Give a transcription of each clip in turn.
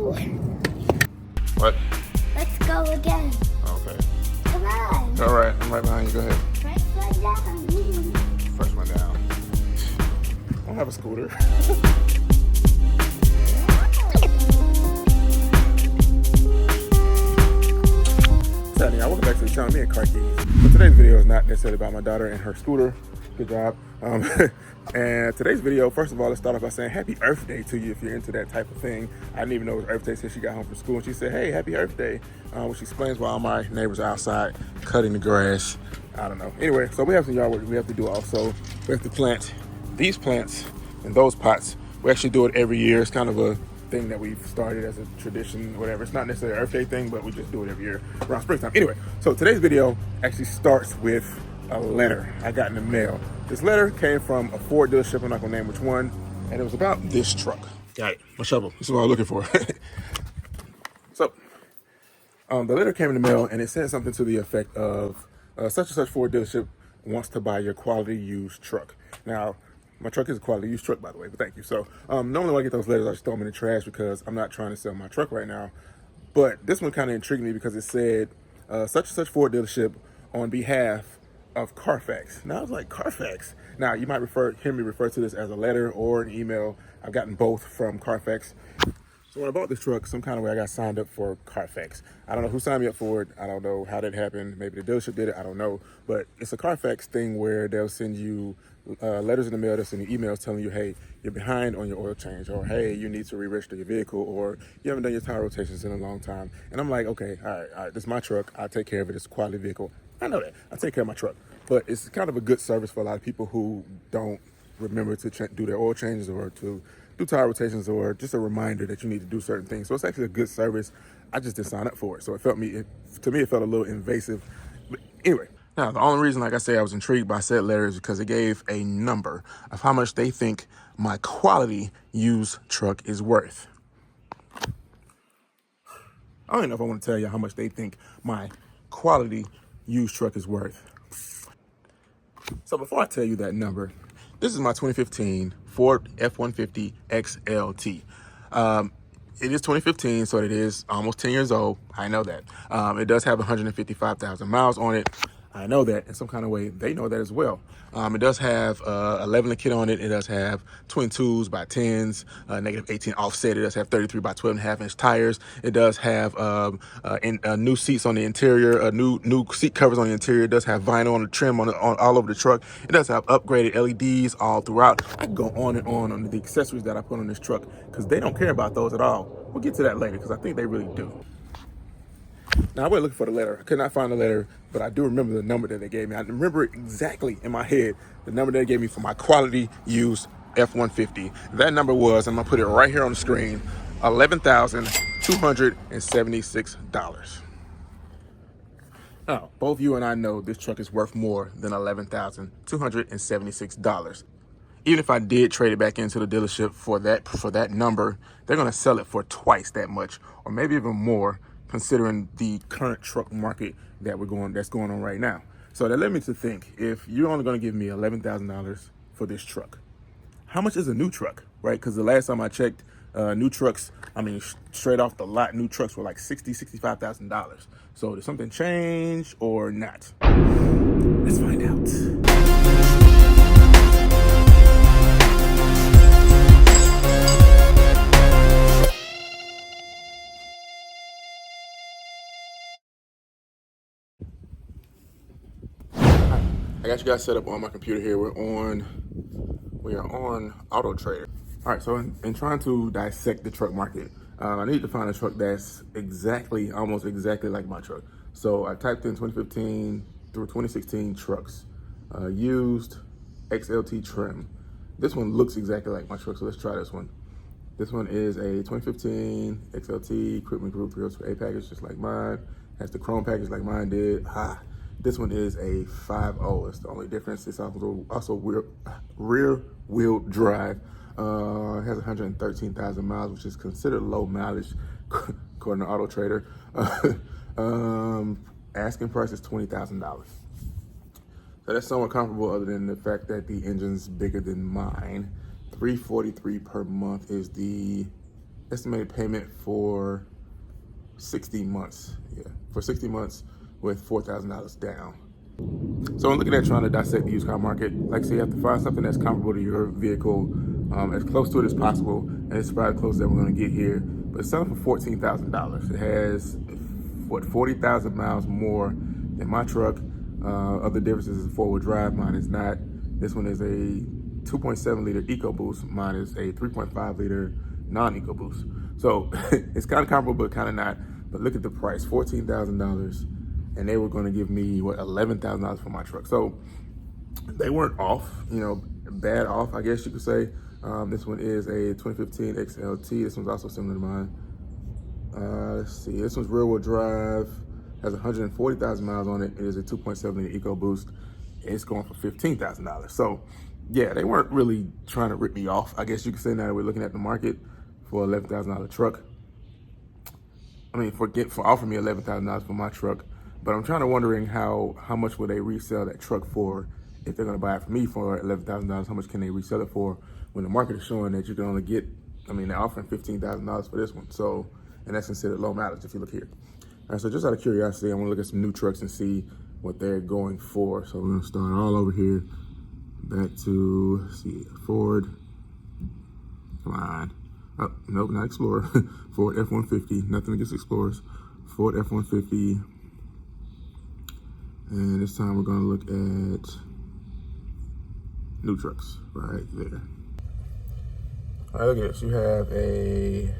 What? Let's go again. Okay. Come on. All right, I'm right behind you. Go ahead. First one down. First one down. I don't have a scooter. What's happening, y'all? Welcome back to the channel. Me and Car Keys. So today's video is not necessarily about my daughter and her scooter. Good job. And today's video, first of all, let's start off by saying Happy Earth Day to you if you're into that type of thing. I didn't even know it was Earth Day since she got home from school, and she said, "Hey, Happy Earth Day," which explains why all my neighbors are outside cutting the grass. I don't know. Anyway, so we have some yard work we have to do also. We have to plant these plants in those pots. We actually do it every year. It's kind of a thing that we've started as a tradition, whatever. It's not necessarily an Earth Day thing, but we just do it every year around springtime. Anyway, so today's video actually starts with a letter I got in the mail. This letter came from a Ford dealership, I'm not gonna name which one, and it was about this truck. Got it, my shovel, this is what I was looking for. So, the letter came in the mail and it said something to the effect of, such and such Ford dealership wants to buy your quality used truck. Now, my truck is a quality used truck, by the way, but thank you. So, normally when I get those letters, I just throw them in the trash because I'm not trying to sell my truck right now. But this one kind of intrigued me because it said, such and such Ford dealership on behalf of Carfax. Now I was like, Carfax? Now you might hear me refer to this as a letter or an email. I've gotten both from Carfax. So when I bought this truck, some kind of way I got signed up for Carfax. I don't know who signed me up for it. I don't know how that happened. Maybe the dealership did it. I don't know. But it's a Carfax thing where they'll send you letters in the mail. They'll send you emails telling you, hey, you're behind on your oil change, or hey, you need to re-register your vehicle, or you haven't done your tire rotations in a long time. And I'm like, okay, all right, this is my truck. I'll take care of it. It's a quality vehicle. I know that. I take care of my truck. But it's kind of a good service for a lot of people who don't remember to do their oil changes or to do tire rotations, or just a reminder that you need to do certain things. So it's actually a good service. I just didn't sign up for it. So to me, it felt a little invasive. But anyway, now the only reason, like I say, I was intrigued by said letter is because it gave a number of how much they think my quality used truck is worth. I don't even know if I want to tell you how much they think my quality used truck is worth. So before I tell you that number, this is my 2015 Ford F-150 XLT. It is 2015, so it is almost 10 years old. I know that. It does have 155,000 miles on it. I know that. In some kind of way, they know that as well. It does have 11 kit on it. It does have 22s by 10s, negative 18 offset. It does have 33 by 12.5-inch tires. It does have new seats on the interior, new seat covers on the interior. It does have vinyl on the trim on all over the truck. It does have upgraded LEDs all throughout. I can go on and on the accessories that I put on this truck because they don't care about those at all. We'll get to that later because I think they really do. Now, I went looking for the letter. I could not find the letter, but I do remember the number that they gave me. I remember exactly in my head the number they gave me for my quality used F-150. That number was, I'm gonna put it right here on the screen, $11,276. Now, both you and I know this truck is worth more than $11,276. Even if I did trade it back into the dealership for that number, they're gonna sell it for twice that much, or maybe even more, considering the current truck market that's going on right now. So that led me to think, if you're only gonna give me $11,000 for this truck, how much is a new truck, right? Because the last time I checked, new trucks, I mean, straight off the lot, new trucks were like $65,000. So did something change or not? Let's find out. I got you guys set up on my computer here. We are on Auto Trader. All right, so in trying to dissect the truck market, I need to find a truck that's almost exactly like my truck. So I typed in 2015 through 2016 trucks, used XLT trim. This one looks exactly like my truck, so let's try this one. This one is a 2015 XLT Equipment Group 302A package, just like mine. Has the chrome package like mine did. This one is a 5.0. It's the only difference. It's also rear wheel drive. It has 113,000 miles, which is considered low mileage according to Auto Trader. Asking price is $20,000. So that's somewhat comparable, other than the fact that the engine's bigger than mine. $343 per month is the estimated payment for 60 months. Yeah, for 60 months with $4,000 down. So I'm looking at trying to dissect the used car market. Like I say, you have to find something that's comparable to your vehicle, as close to it as possible, and it's probably the closest that we're going to get here. But it's selling for $14,000. It has, what, 40,000 miles more than my truck. Other differences is four-wheel drive. Mine is not. This one is a 2.7 liter EcoBoost. Mine is a 3.5 liter non-EcoBoost. So it's kind of comparable, but kind of not. But look at the price, $14,000. And they were going to give me, what, $11,000 for my truck. So they weren't off, you know, bad off, I guess you could say. This one is a 2015 XLT. This one's also similar to mine. Let's see, this one's rear-wheel drive, has 140,000 miles on it. It is a 2.7 liter EcoBoost. It's going for $15,000. So yeah, they weren't really trying to rip me off, I guess you could say. Now that we're looking at the market for $11,000 truck. I mean, for offering me $11,000 for my truck. But I'm trying to wondering how much will they resell that truck for if they're going to buy it from me for $11,000. How much can they resell it for when the market is showing that you can only get, I mean, they're offering $15,000 for this one. So, and that's considered low mileage if you look here. All right, so just out of curiosity, I want to look at some new trucks and see what they're going for. So we're going to start all over here. Back to, let's see, Ford. Come on. Oh, nope, not Explorer. Ford F150. Nothing against Explorers. Ford F150. And this time we're going to look at new trucks right there. All right, look at this. You have a,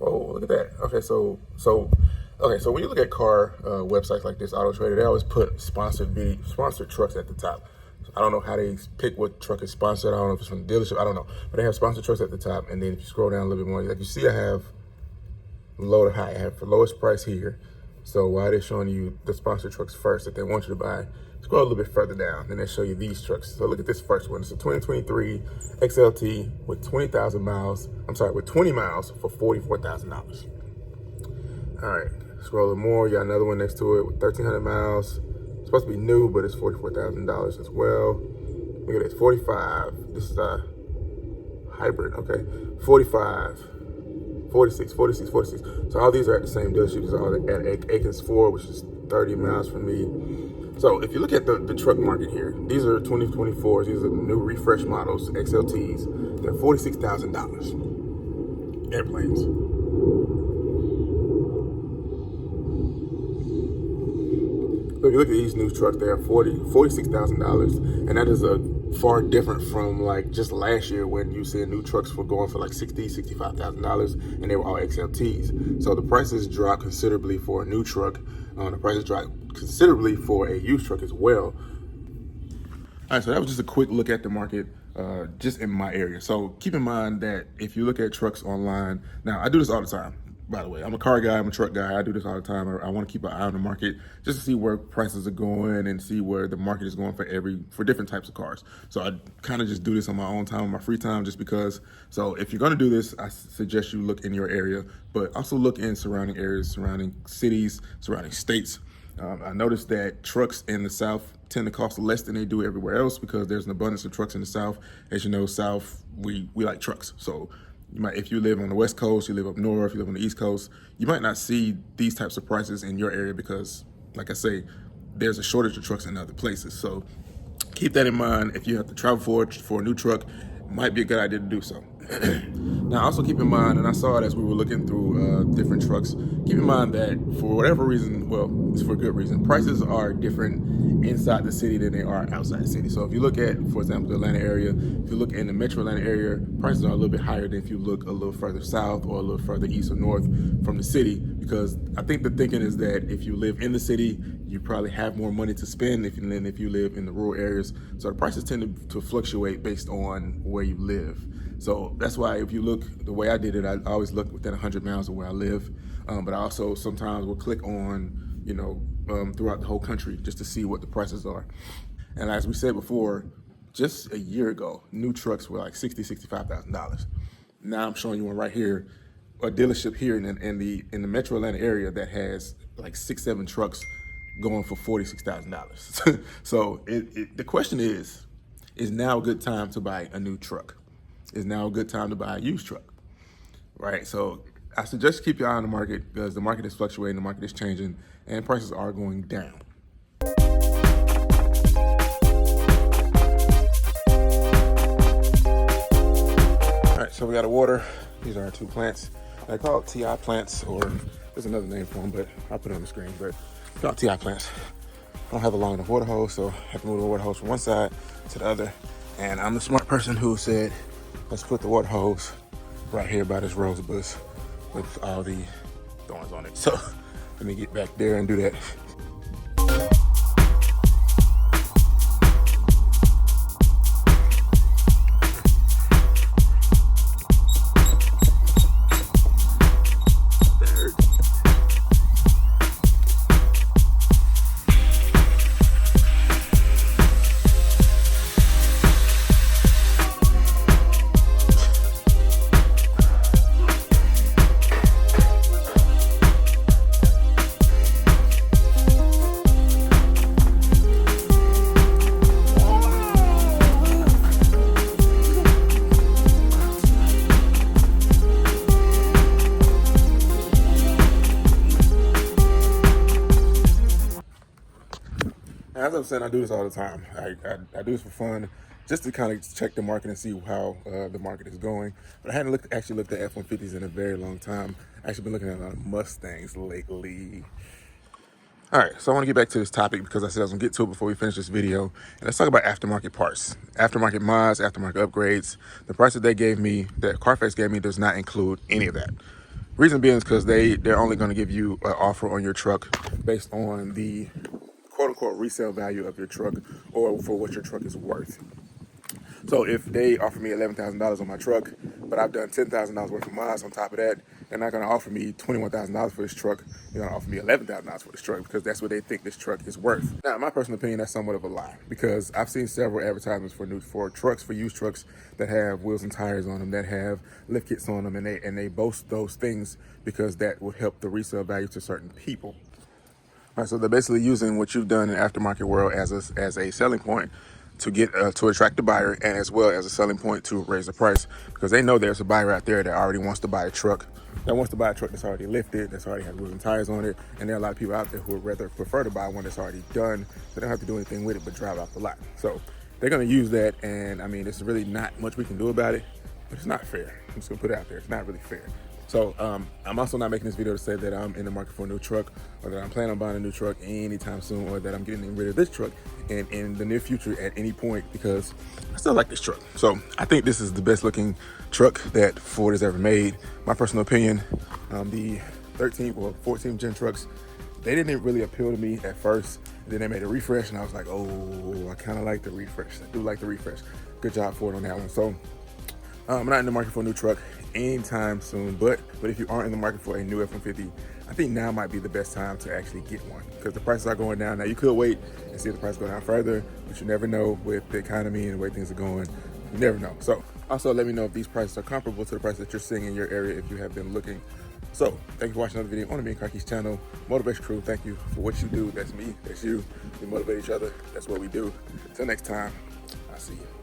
oh, look at that. Okay, so when you look at car websites like this, Auto Trader, they always put sponsored trucks at the top. So I don't know how they pick what truck is sponsored. I don't know if it's from the dealership. I don't know. But they have sponsored trucks at the top. And then if you scroll down a little bit more, like you see I have low to high. I have the lowest price here. So why are they showing you the sponsored trucks first that they want you to buy? Scroll a little bit further down, then they show you these trucks. So look at this first one. It's a 2023 XLT with 20,000 miles. I'm sorry, with 20 miles for $44,000. All right, scroll more. You got another one next to it with 1,300 miles. It's supposed to be new, but it's $44,000 as well. Look at this, 45. This is a hybrid, okay. 45. 46. So all these are at the same dealership. These are all at Akins Ford, which is 30 miles from me. So if you look at the truck market here, these are 2024s. These are new refresh models, XLTs. They're $46,000. Airplanes. So if you look at these new trucks, they are $46,000, and that is far different from like just last year when you see new trucks were going for like $65,000, and they were all XLTs. So the prices dropped considerably for a new truck. The prices dropped considerably for a used truck as well. All right, so that was just a quick look at the market, just in my area. So keep in mind that if you look at trucks online, now I do this all the time. By the way, I'm a car guy, I'm a truck guy. I do this all the time. I want to keep an eye on the market just to see where prices are going and see where the market is going for different types of cars. So I kind of just do this on my own time, on my free time, just because. So if you're going to do this, I suggest you look in your area, but also look in surrounding areas, surrounding cities, surrounding states. I noticed that trucks in the South tend to cost less than they do everywhere else because there's an abundance of trucks in the South. As you know, South, we like trucks. So you might, if you live on the West Coast, you live up north, you live on the East Coast, you might not see these types of prices in your area because, like I say, there's a shortage of trucks in other places. So keep that in mind. If you have to travel for a new truck, it might be a good idea to do so. Now, also keep in mind, and I saw it as we were looking through different trucks, keep in mind that for whatever reason, well, it's for a good reason, prices are different inside the city than they are outside the city. So if you look at, for example, the Atlanta area, if you look in the metro Atlanta area, prices are a little bit higher than if you look a little further south or a little further east or north from the city, because I think the thinking is that if you live in the city, you probably have more money to spend than if you live in the rural areas. So the prices tend to fluctuate based on where you live. So that's why if you look, the way I did it, I always look within 100 miles of where I live. But I also sometimes will click on, throughout the whole country just to see what the prices are. And as we said before, just a year ago, new trucks were like $60,000, $65,000. Now I'm showing you one right here, a dealership here in the metro Atlanta area that has like 6-7 trucks going for $46,000. So the question is now a good time to buy a new truck? Is now a good time to buy a used truck? right? So I suggest keep your eye on the market because the market is fluctuating, the market is changing, and prices are going down. All right, so we got a water. These are our 2 plants. They're called TI plants, or there's another name for them, but I'll put it on the screen. But they're called TI plants. I don't have a long enough water hose, so I have to move the water hose from one side to the other. And I'm the smart person who said, let's put the water hose right here by this rose bush with all the thorns on it. So let me get back there and do that. As I'm saying, I do this all the time. I do this for fun, just to kind of check the market and see how the market is going. But I hadn't actually looked at F150s in a very long time. I've actually been looking at a lot of Mustangs lately. All right, so I want to get back to this topic because I said I was going to get to it before we finish this video. And let's talk about aftermarket parts. Aftermarket mods, aftermarket upgrades. The price that they gave me, that Carfax gave me, does not include any of that. Reason being is because they're only going to give you an offer on your truck based on the quote-unquote resale value of your truck or for what your truck is worth. So if they offer me $11,000 on my truck, but I've done $10,000 worth of miles on top of that, they're not going to offer me $21,000 for this truck. They're going to offer me $11,000 for this truck because that's what they think this truck is worth. Now, in my personal opinion, that's somewhat of a lie because I've seen several advertisements for used trucks that have wheels and tires on them, that have lift kits on them, and they boast those things because that would help the resale value to certain people. All right, so they're basically using what you've done in the aftermarket world as a selling point to get to attract the buyer, and as well as a selling point to raise the price because they know there's a buyer out there that already wants to buy a truck, that's already lifted, that's already has wheels and tires on it, and there are a lot of people out there who would rather prefer to buy one that's already done, so they don't have to do anything with it but drive off the lot. So they're going to use that, and I mean, there's really not much we can do about it, but it's not fair. I'm just going to put it out there. It's not really fair. So I'm also not making this video to say that I'm in the market for a new truck or that I'm planning on buying a new truck anytime soon or that I'm getting rid of this truck in the near future at any point because I still like this truck. So I think this is the best looking truck that Ford has ever made. My personal opinion, the 13th or 14th gen trucks, they didn't really appeal to me at first. And then they made a refresh and I was like, oh, I kind of like the refresh. I do like the refresh. Good job Ford on that one. So I'm not in the market for a new truck anytime soon, but if you aren't in the market for a new F-150, I think now might be the best time to actually get one because the prices are going down. Now you could wait and see if the price go down further, but you never know with the economy and the way things are going. You never know. So also let me know if these prices are comparable to the price that you're seeing in your area if you have been looking. So thank you for watching another video on the Me and Car Keys channel. Motivation Crew, thank you for what you do. That's me, that's you. We motivate each other. That's what we do. Until next time, I'll see you.